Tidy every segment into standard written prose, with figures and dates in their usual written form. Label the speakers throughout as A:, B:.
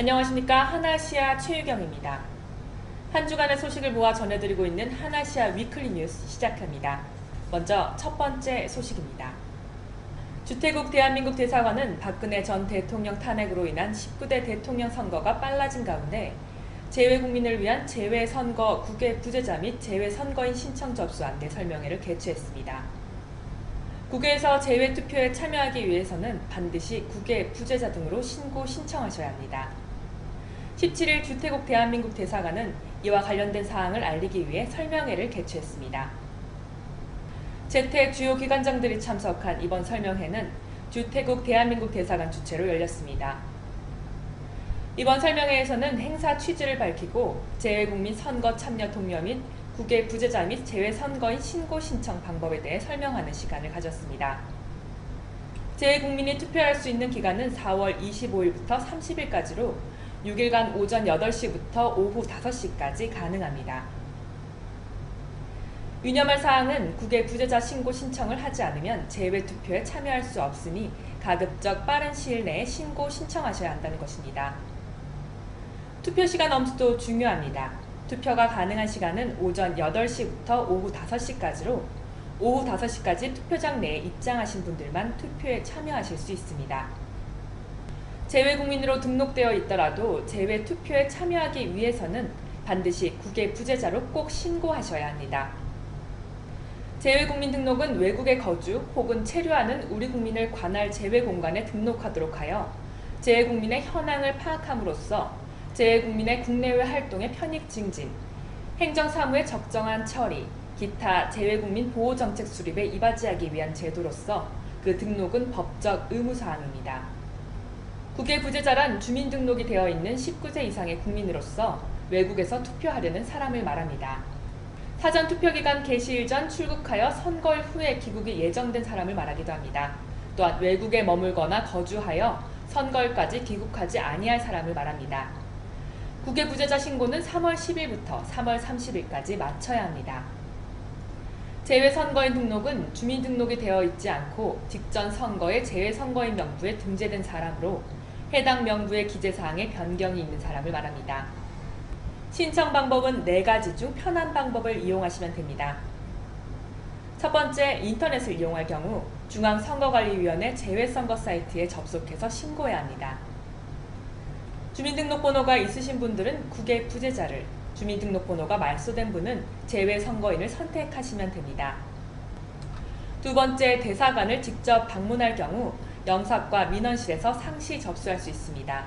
A: 안녕하십니까. 하나시아 최유경입니다. 한 주간의 소식을 모아 전해드리고 있는 하나시아 위클리 뉴스 시작합니다. 먼저 첫 번째 소식입니다. 주태국 대한민국 대사관은 박근혜 전 대통령 탄핵으로 인한 19대 대통령 선거가 빨라진 가운데 재외국민을 위한 재외선거 국외 부재자 및 재외선거인 신청 접수 안내 설명회를 개최했습니다. 국외에서 재외투표에 참여하기 위해서는 반드시 국외 부재자 등으로 신고 신청하셔야 합니다. 17일 주태국 대한민국 대사관은 이와 관련된 사항을 알리기 위해 설명회를 개최했습니다. 재택 주요 기관장들이 참석한 이번 설명회는 주태국 대한민국 대사관 주최로 열렸습니다. 이번 설명회에서는 행사 취지를 밝히고 재외국민 선거 참여 독려 및 국외 부재자 및 재외선거인 신고 신청 방법에 대해 설명하는 시간을 가졌습니다. 재외국민이 투표할 수 있는 기간은 4월 25일부터 30일까지로 6일간 오전 8시부터 오후 5시까지 가능합니다. 유념할 사항은 국외 부재자 신고 신청을 하지 않으면 재외투표에 참여할 수 없으니 가급적 빠른 시일 내에 신고 신청하셔야 한다는 것입니다. 투표 시간 엄수도 중요합니다. 투표가 가능한 시간은 오전 8시부터 오후 5시까지로 오후 5시까지 투표장 내에 입장하신 분들만 투표에 참여하실 수 있습니다. 재외국민으로 등록되어 있더라도 재외투표에 참여하기 위해서는 반드시 국외 부재자로 꼭 신고하셔야 합니다. 재외국민 등록은 외국에 거주 혹은 체류하는 우리 국민을 관할 재외공간에 등록하도록 하여 재외국민의 현황을 파악함으로써 재외국민의 국내외 활동의 편익 증진, 행정사무의 적정한 처리, 기타 재외국민 보호정책 수립에 이바지하기 위한 제도로서 그 등록은 법적 의무사항입니다. 국외 부재자란 주민등록이 되어 있는 19세 이상의 국민으로서 외국에서 투표하려는 사람을 말합니다. 사전투표기간 개시일 전 출국하여 선거일 후에 귀국이 예정된 사람을 말하기도 합니다. 또한 외국에 머물거나 거주하여 선거일까지 귀국하지 아니할 사람을 말합니다. 국외 부재자 신고는 3월 10일부터 3월 30일까지 마쳐야 합니다. 재외선거인 등록은 주민등록이 되어 있지 않고 직전 선거의 재외선거인 명부에 등재된 사람으로 해당 명부의 기재사항에 변경이 있는 사람을 말합니다. 신청 방법은 4가지 중 편한 방법을 이용하시면 됩니다. 첫 번째, 인터넷을 이용할 경우 중앙선거관리위원회 재외선거 사이트에 접속해서 신고해야 합니다. 주민등록번호가 있으신 분들은 국외 부재자를, 주민등록번호가 말소된 분은 재외선거인을 선택하시면 됩니다. 두 번째, 대사관을 직접 방문할 경우 영사과 민원실에서 상시 접수할 수 있습니다.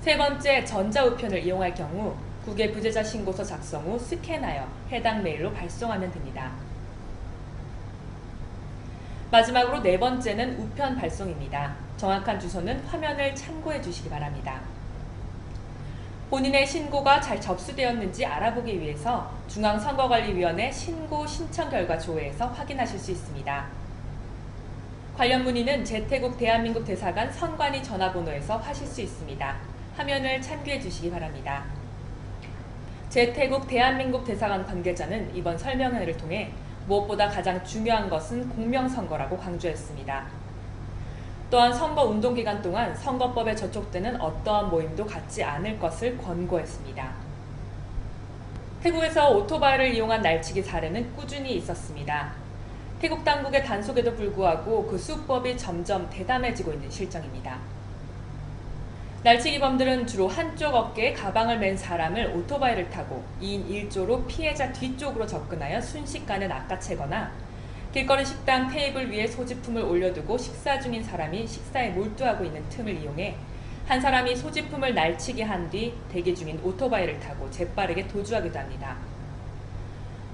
A: 세 번째, 전자우편을 이용할 경우 국외 부재자 신고서 작성 후 스캔하여 해당 메일로 발송하면 됩니다. 마지막으로 네 번째는 우편 발송입니다. 정확한 주소는 화면을 참고해 주시기 바랍니다. 본인의 신고가 잘 접수되었는지 알아보기 위해서 중앙선거관리위원회 신고 신청 결과 조회에서 확인하실 수 있습니다. 관련 문의는 재태국 대한민국 대사관 선관위 전화번호에서 하실 수 있습니다. 화면을 참고해 주시기 바랍니다. 재태국 대한민국 대사관 관계자는 이번 설명회를 통해 무엇보다 가장 중요한 것은 공명선거라고 강조했습니다. 또한 선거 운동 기간 동안 선거법에 저촉되는 어떠한 모임도 갖지 않을 것을 권고했습니다. 태국에서 오토바이를 이용한 날치기 사례는 꾸준히 있었습니다. 태국 당국의 단속에도 불구하고 그 수법이 점점 대담해지고 있는 실정입니다. 날치기범들은 주로 한쪽 어깨에 가방을 맨 사람을 오토바이를 타고 2인 1조로 피해자 뒤쪽으로 접근하여 순식간에 낚아채거나 길거리 식당 테이블 위에 소지품을 올려두고 식사 중인 사람이 식사에 몰두하고 있는 틈을 이용해 한 사람이 소지품을 날치게 한 뒤 대기 중인 오토바이를 타고 재빠르게 도주하기도 합니다.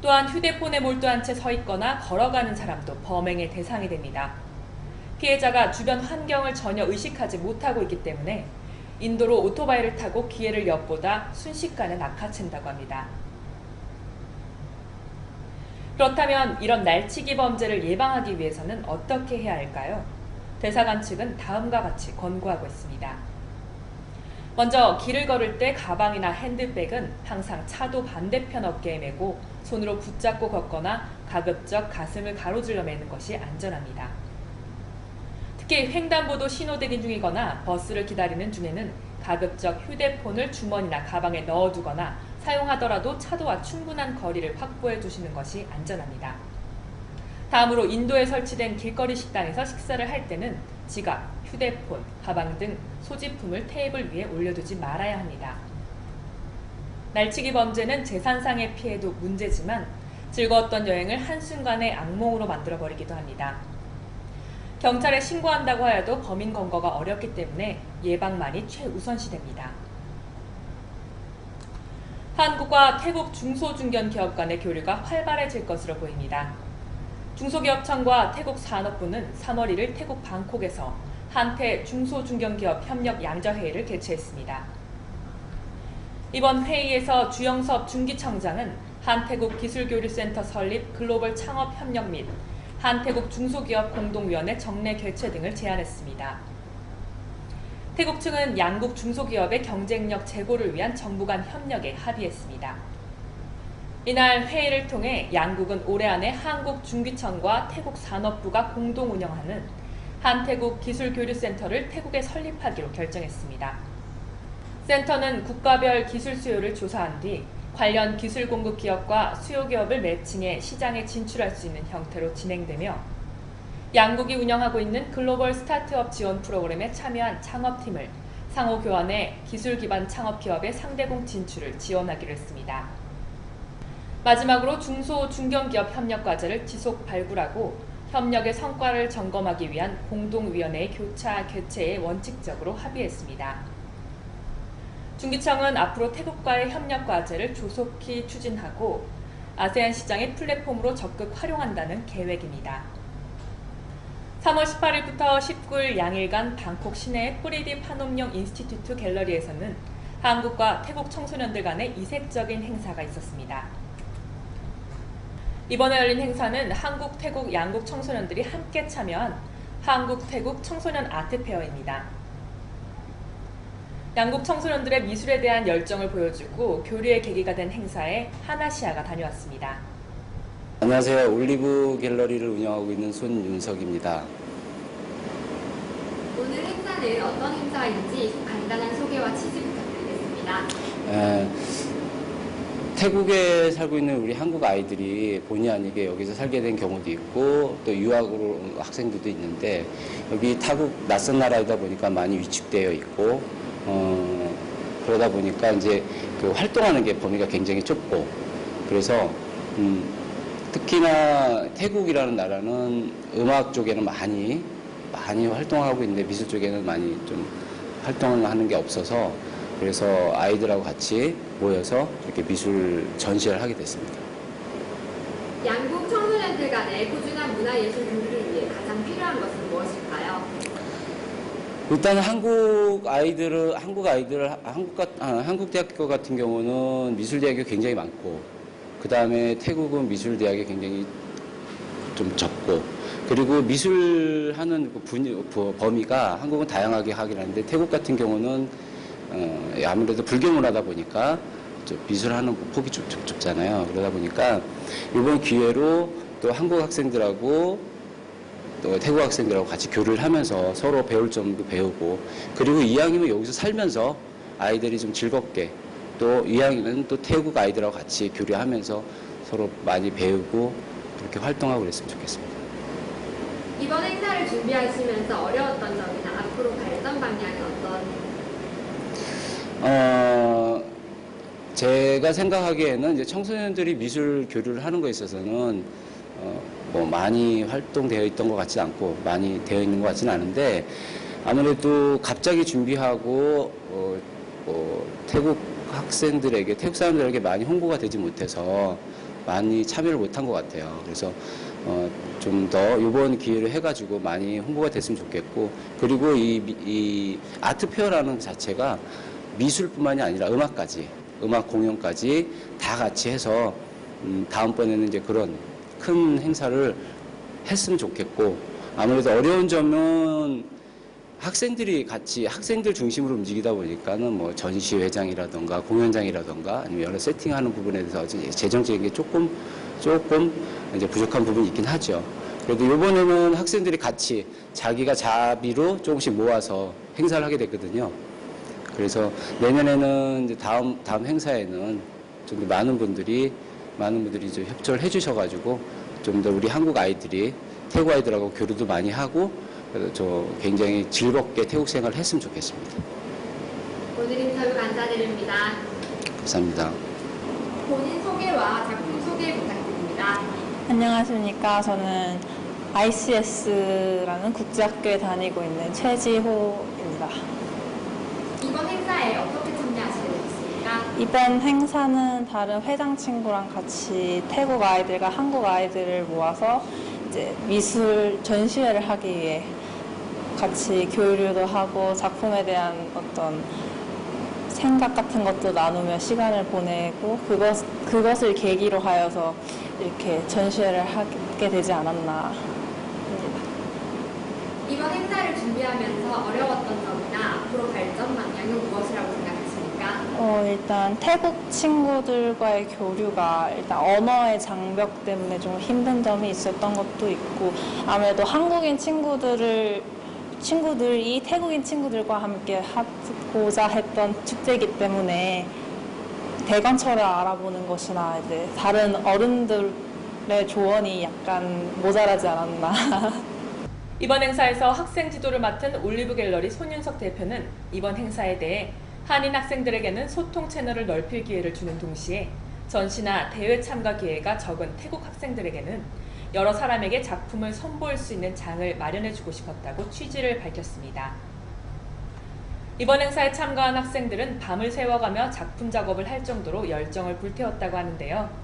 A: 또한 휴대폰에 몰두한 채 서 있거나 걸어가는 사람도 범행의 대상이 됩니다. 피해자가 주변 환경을 전혀 의식하지 못하고 있기 때문에 인도로 오토바이를 타고 기회를 엿보다 순식간에 낚아챈다고 합니다. 그렇다면 이런 날치기 범죄를 예방하기 위해서는 어떻게 해야 할까요? 대사관 측은 다음과 같이 권고하고 있습니다. 먼저 길을 걸을 때 가방이나 핸드백은 항상 차도 반대편 어깨에 메고 손으로 붙잡고 걷거나 가급적 가슴을 가로질러 매는 것이 안전합니다. 특히 횡단보도 신호 대기 중이거나 버스를 기다리는 중에는 가급적 휴대폰을 주머니나 가방에 넣어두거나 사용하더라도 차도와 충분한 거리를 확보해 두시는 것이 안전합니다. 다음으로 인도에 설치된 길거리 식당에서 식사를 할 때는 지갑, 휴대폰, 가방 등 소지품을 테이블 위에 올려두지 말아야 합니다. 날치기 범죄는 재산상의 피해도 문제지만 즐거웠던 여행을 한순간에 악몽으로 만들어버리기도 합니다. 경찰에 신고한다고 하여도 범인 검거가 어렵기 때문에 예방만이 최우선시됩니다. 한국과 태국 중소중견기업 간의 교류가 활발해질 것으로 보입니다. 중소기업청과 태국 산업부는 3월 1일 태국 방콕에서 한태 중소중견기업 협력 양자회의를 개최했습니다. 이번 회의에서 주영섭 중기청장은 한태국 기술교류센터 설립 글로벌 창업협력 및 한태국 중소기업 공동위원회 정례 개최 등을 제안했습니다. 태국 측은 양국 중소기업의 경쟁력 제고를 위한 정부 간 협력에 합의했습니다. 이날 회의를 통해 양국은 올해 안에 한국 중기청과 태국 산업부가 공동 운영하는 한태국 기술교류센터를 태국에 설립하기로 결정했습니다. 센터는 국가별 기술 수요를 조사한 뒤 관련 기술 공급 기업과 수요 기업을 매칭해 시장에 진출할 수 있는 형태로 진행되며 양국이 운영하고 있는 글로벌 스타트업 지원 프로그램에 참여한 창업팀을 상호 교환해 기술 기반 창업 기업의 상대공 진출을 지원하기로 했습니다. 마지막으로 중소 중견기업 협력 과제를 지속 발굴하고 협력의 성과를 점검하기 위한 공동위원회의 교차 개최에 원칙적으로 합의했습니다. 중기청은 앞으로 태국과의 협력 과제를 조속히 추진하고 아세안 시장의 플랫폼으로 적극 활용한다는 계획입니다. 3월 18일부터 19일 양일간 방콕 시내의 뿌리디 파놈용 인스티튜트 갤러리에서는 한국과 태국 청소년들 간의 이색적인 행사가 있었습니다. 이번에 열린 행사는 한국, 태국 양국 청소년들이 함께 참여한 한국, 태국 청소년 아트페어입니다. 양국 청소년들의 미술에 대한 열정을 보여주고 교류의 계기가 된 행사에 하나시아가 다녀왔습니다.
B: 안녕하세요. 올리브 갤러리를 운영하고 있는 손윤석입니다.
C: 오늘 행사는 어떤 행사인지 간단한 소개와 취지 부탁드리겠습니다.
B: 태국에 살고 있는 우리 한국 아이들이 본의 아니게 여기서 살게 된 경우도 있고 또 유학으로 온 학생들도 있는데 여기 타국 낯선 나라이다 보니까 많이 위축되어 있고 그러다 보니까 이제 그 활동하는 게 범위가 굉장히 좁고 그래서 특히나 태국이라는 나라는 음악 쪽에는 많이 활동하고 있는데 미술 쪽에는 많이 좀 활동을 하는 게 없어서 그래서 아이들하고 같이 모여서 이렇게 미술 전시를 하게 됐습니다.
C: 양국 청소년들 간의 꾸준한 문화예술 교류를 위해 가장 필요한 것은 무엇일까요?
B: 일단 한국 대학교 같은 경우는 미술대학이 굉장히 많고 그 다음에 태국은 미술대학이 굉장히 좀 적고 그리고 미술하는 범위가 한국은 다양하게 하긴 하는데 태국 같은 경우는 아무래도 불교 문화다 보니까 미술하는 폭이 좀 좁잖아요. 그러다 보니까 이번 기회로 또 한국 학생들하고 또 태국 학생들하고 같이 교류를 하면서 서로 배울 점도 배우고 그리고 이왕이면 여기서 살면서 아이들이 좀 즐겁게 또 이왕이면 또 태국 아이들하고 같이 교류하면서 서로 많이 배우고 그렇게 활동하고 그랬으면 좋겠습니다.
C: 이번 행사를 준비하시면서 어려웠던 점이나 앞으로 발전 방향이
B: 제가 생각하기에는 이제 청소년들이 미술 교류를 하는 거에 있어서는 뭐 많이 활동되어 있던 것 같지 않고 많이 되어 있는 것 같지는 않은데 아무래도 갑자기 준비하고 태국 학생들에게 태국 사람들에게 많이 홍보가 되지 못해서 많이 참여를 못한 것 같아요. 그래서 좀 더 이번 기회를 해가지고 많이 홍보가 됐으면 좋겠고 그리고 이 아트페어라는 자체가 미술뿐만이 아니라 음악 공연까지 다 같이 해서 다음번에는 이제 그런 큰 행사를 했으면 좋겠고 아무래도 어려운 점은 학생들 중심으로 움직이다 보니까는 뭐 전시회장이라던가 공연장이라던가 아니면 여러 세팅하는 부분에 대해서 재정적인 게 조금 이제 부족한 부분이 있긴 하죠. 그래도 이번에는 학생들이 같이 자기가 자비로 조금씩 모아서 행사를 하게 됐거든요. 그래서 내년에는 이제 다음 행사에는 좀 더 많은 분들이 좀 협조를 해주셔가지고 좀 더 우리 한국 아이들이 태국 아이들하고 교류도 많이 하고 그래서 저 굉장히 즐겁게 태국 생활을 했으면 좋겠습니다.
C: 오늘 인터뷰 감사드립니다.
B: 감사합니다.
C: 본인 소개와 작품 소개 부탁드립니다.
D: 안녕하십니까. 저는 ICS라는 국제학교에 다니고 있는 최지호입니다.
C: 이번 행사에 어떻게 참여하시게 되셨습니까?
D: 이번 행사는 다른 회장 친구랑 같이 태국 아이들과 한국 아이들을 모아서 이제 미술 전시회를 하기 위해 같이 교류도 하고 작품에 대한 어떤 생각 같은 것도 나누며 시간을 보내고 그것을 계기로 하여서 이렇게 전시회를 하게 되지 않았나 합니다.
C: 이번 행사를 준비하면서 어려웠던 점이나 앞으로 발전 방향은 무엇이라고 생각하십니까?
D: 일단 태국 친구들과의 교류가 일단 언어의 장벽 때문에 좀 힘든 점이 있었던 것도 있고 아무래도 한국인 친구들이 태국인 친구들과 함께 하고자 했던 축제이기 때문에 대관철을 알아보는 것이나 이제 다른 어른들의 조언이 약간 모자라지 않았나.
A: 이번 행사에서 학생 지도를 맡은 올리브 갤러리 손윤석 대표는 이번 행사에 대해 한인 학생들에게는 소통 채널을 넓힐 기회를 주는 동시에 전시나 대회 참가 기회가 적은 태국 학생들에게는 여러 사람에게 작품을 선보일 수 있는 장을 마련해주고 싶었다고 취지를 밝혔습니다. 이번 행사에 참가한 학생들은 밤을 새워가며 작품 작업을 할 정도로 열정을 불태웠다고 하는데요.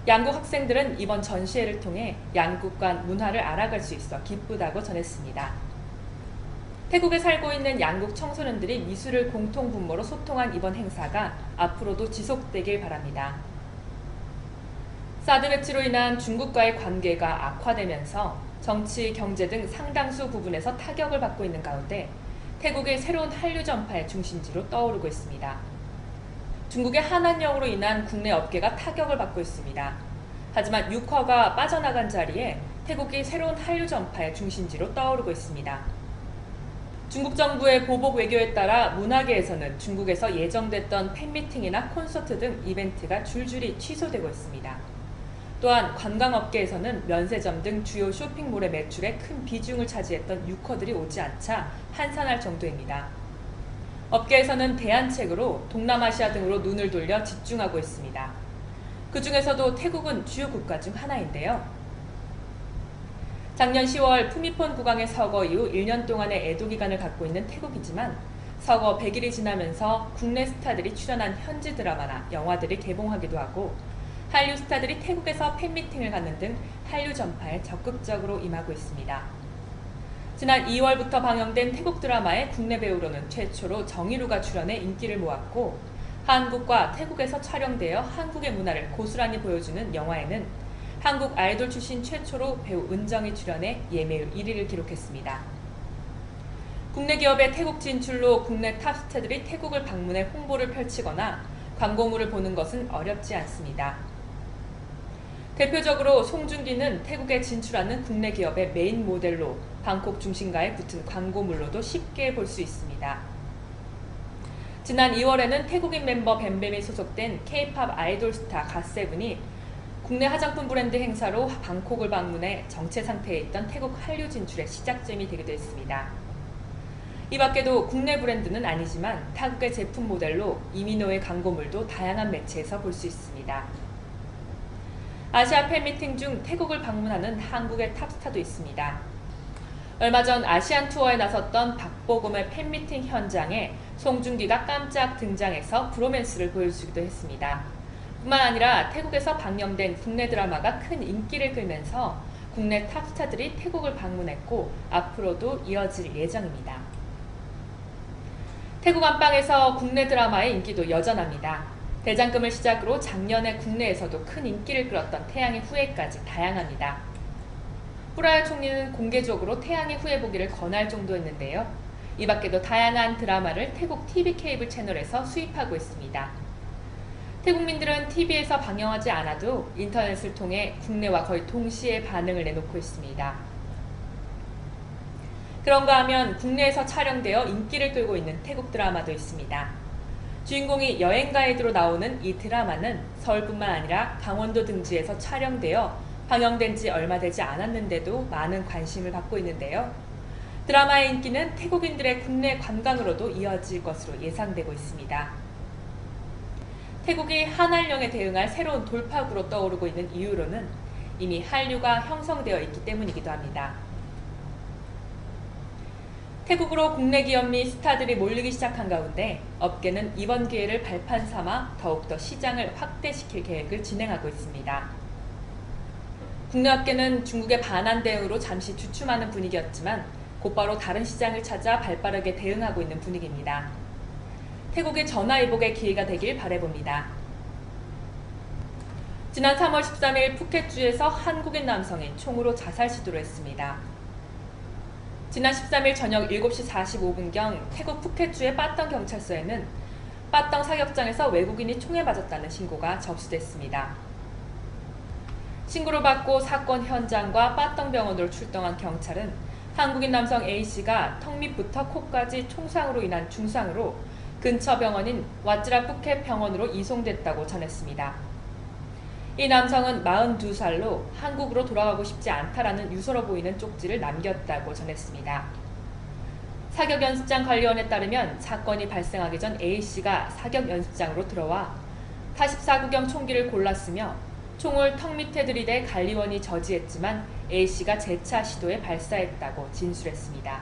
A: 양국 학생들은 이번 전시회를 통해 양국 간 문화를 알아갈 수 있어 기쁘다고 전했습니다. 태국에 살고 있는 양국 청소년들이 미술을 공통 분모로 소통한 이번 행사가 앞으로도 지속되길 바랍니다. 사드 배치로 인한 중국과의 관계가 악화되면서 정치, 경제 등 상당수 부분에서 타격을 받고 있는 가운데 태국의 새로운 한류 전파의 중심지로 떠오르고 있습니다. 중국의 한한령으로 인한 국내 업계가 타격을 받고 있습니다. 하지만 육화가 빠져나간 자리에 태국이 새로운 한류 전파의 중심지로 떠오르고 있습니다. 중국 정부의 보복 외교에 따라 문화계에서는 중국에서 예정됐던 팬미팅이나 콘서트 등 이벤트가 줄줄이 취소되고 있습니다. 또한 관광업계에서는 면세점 등 주요 쇼핑몰의 매출에 큰 비중을 차지했던 유커들이 오지 않자 한산할 정도입니다. 업계에서는 대안책으로 동남아시아 등으로 눈을 돌려 집중하고 있습니다. 그 중에서도 태국은 주요 국가 중 하나인데요. 작년 10월 푸미폰 국왕의 서거 이후 1년 동안의 애도 기간을 갖고 있는 태국이지만 서거 100일이 지나면서 국내 스타들이 출연한 현지 드라마나 영화들이 개봉하기도 하고 한류 스타들이 태국에서 팬미팅을 갖는 등 한류 전파에 적극적으로 임하고 있습니다. 지난 2월부터 방영된 태국 드라마에 국내 배우로는 최초로 정의루가 출연해 인기를 모았고 한국과 태국에서 촬영되어 한국의 문화를 고스란히 보여주는 영화에는 한국 아이돌 출신 최초로 배우 은정이 출연해 예매율 1위를 기록했습니다. 국내 기업의 태국 진출로 국내 탑스타들이 태국을 방문해 홍보를 펼치거나 광고물을 보는 것은 어렵지 않습니다. 대표적으로 송중기는 태국에 진출하는 국내 기업의 메인 모델로 방콕 중심가에 붙은 광고물로도 쉽게 볼 수 있습니다. 지난 2월에는 태국인 멤버 뱀뱀이 소속된 K-팝 아이돌 스타 갓세븐이 국내 화장품 브랜드 행사로 방콕을 방문해 정체 상태에 있던 태국 한류 진출의 시작점이 되기도 했습니다. 이 밖에도 국내 브랜드는 아니지만 타국의 제품 모델로 이민호의 광고물도 다양한 매체에서 볼 수 있습니다. 아시아 팬미팅 중 태국을 방문하는 한국의 탑스타도 있습니다. 얼마 전 아시안 투어에 나섰던 박보검의 팬미팅 현장에 송중기가 깜짝 등장해서 브로맨스를 보여주기도 했습니다. 뿐만 아니라 태국에서 방영된 국내 드라마가 큰 인기를 끌면서 국내 탑스타들이 태국을 방문했고 앞으로도 이어질 예정입니다. 태국 안방에서 국내 드라마의 인기도 여전합니다. 대장금을 시작으로 작년에 국내에서도 큰 인기를 끌었던 태양의 후예까지 다양합니다. 뿌라야 총리는 공개적으로 태양의 후예 보기를 권할 정도였는데요. 이 밖에도 다양한 드라마를 태국 TV 케이블 채널에서 수입하고 있습니다. 태국민들은 TV에서 방영하지 않아도 인터넷을 통해 국내와 거의 동시에 반응을 내놓고 있습니다. 그런가 하면 국내에서 촬영되어 인기를 끌고 있는 태국 드라마도 있습니다. 주인공이 여행 가이드로 나오는 이 드라마는 서울뿐만 아니라 강원도 등지에서 촬영되어 방영된 지 얼마 되지 않았는데도 많은 관심을 받고 있는데요. 드라마의 인기는 태국인들의 국내 관광으로도 이어질 것으로 예상되고 있습니다. 태국이 한한령에 대응할 새로운 돌파구로 떠오르고 있는 이유로는 이미 한류가 형성되어 있기 때문이기도 합니다. 태국으로 국내 기업 및 스타들이 몰리기 시작한 가운데 업계는 이번 기회를 발판 삼아 더욱더 시장을 확대시킬 계획을 진행하고 있습니다. 국내 업계는 중국의 반한 대응으로 잠시 주춤하는 분위기였지만 곧바로 다른 시장을 찾아 발빠르게 대응하고 있는 분위기입니다. 태국의 전화위복의 기회가 되길 바라봅니다. 지난 3월 13일 푸켓주에서 한국인 남성이 총으로 자살 시도를 했습니다. 지난 13일 저녁 7시 45분경 태국 푸켓주의 빠덩 경찰서에는 빠덩 사격장에서 외국인이 총에 맞았다는 신고가 접수됐습니다. 신고를 받고 사건 현장과 빠덩 병원으로 출동한 경찰은 한국인 남성 A씨가 턱 밑부터 코까지 총상으로 인한 중상으로 근처 병원인 왓즈라 푸켓 병원으로 이송됐다고 전했습니다. 이 남성은 42살로 한국으로 돌아가고 싶지 않다라는 유서로 보이는 쪽지를 남겼다고 전했습니다. 사격연습장 관리원에 따르면 사건이 발생하기 전 A씨가 사격연습장으로 들어와 44구경 총기를 골랐으며 총을 턱 밑에 들이대 관리원이 저지했지만 A씨가 재차 시도에 발사했다고 진술했습니다.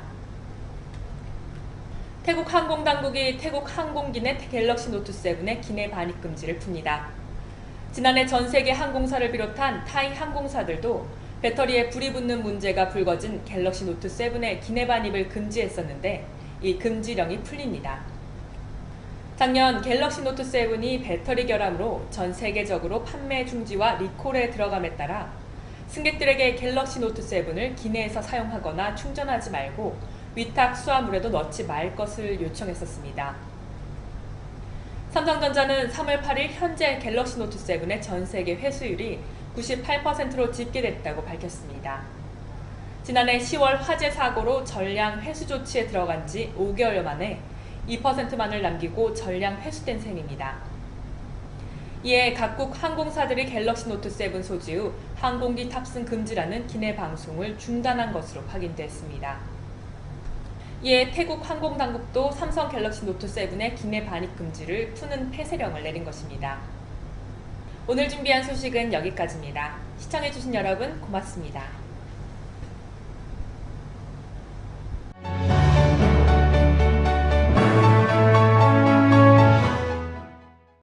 A: 태국 항공당국이 태국 항공기내 갤럭시 노트 7의 기내 반입 금지를 풉니다. 지난해 전 세계 항공사를 비롯한 타이 항공사들도 배터리에 불이 붙는 문제가 불거진 갤럭시 노트 7의 기내 반입을 금지했었는데 이 금지령이 풀립니다. 작년 갤럭시 노트 7이 배터리 결함으로 전 세계적으로 판매 중지와 리콜에 들어감에 따라 승객들에게 갤럭시 노트 7을 기내에서 사용하거나 충전하지 말고 위탁 수화물에도 넣지 말 것을 요청했었습니다. 삼성전자는 3월 8일 현재 갤럭시 노트 7의 전 세계 회수율이 98%로 집계됐다고 밝혔습니다. 지난해 10월 화재 사고로 전량 회수 조치에 들어간 지 5개월 만에 2%만을 남기고 전량 회수된 셈입니다. 이에 각국 항공사들이 갤럭시 노트 7 소지 후 항공기 탑승 금지라는 기내 방송을 중단한 것으로 확인됐습니다. 이에 태국 항공당국도 삼성 갤럭시 노트 7의 기내 반입 금지를 푸는 폐쇄령을 내린 것입니다. 오늘 준비한 소식은 여기까지입니다. 시청해주신 여러분 고맙습니다.